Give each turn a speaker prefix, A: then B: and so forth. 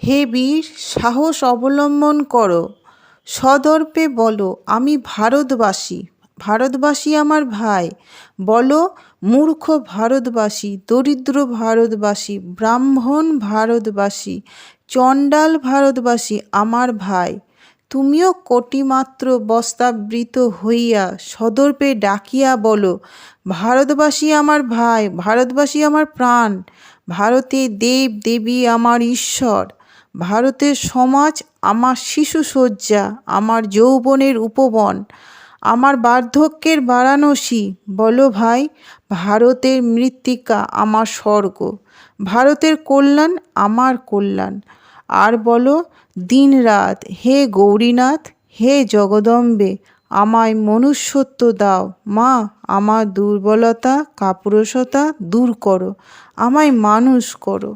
A: হে বীর, সাহস অবলম্বন করো, সদর্পে বলো আমি ভারতবাসী। ভারতবাসী আমার ভাই। বলো মূর্খ ভারতবাসী, দরিদ্র ভারতবাসী, ব্রাহ্মণ ভারতবাসী, চণ্ডাল ভারতবাসী আমার ভাই। তুমিও কোটিমাত্র বস্ত্রাবৃত হইয়া সদর্পে ডাকিয়া বলো, ভারতবাসী আমার ভাই, ভারতবাসী আমার প্রাণ, ভারতের দেব দেবী আমার ঈশ্বর, ভারতের সমাজ আমার শিশুশয্যা, আমার যৌবনের উপবন, আমার বার্ধক্যের বারাণসী। বলো ভাই, ভারতের মৃত্তিকা আমার স্বর্গ, ভারতের কল্যাণ আমার কল্যাণ। আর বলো দিনরাত, হে গৌরীনাথ, হে জগদম্বে, আমায় মনুষ্যত্ব দাও মা, আমার দুর্বলতা কাপুরুষতা দূর করো, আমায় মানুষ করো।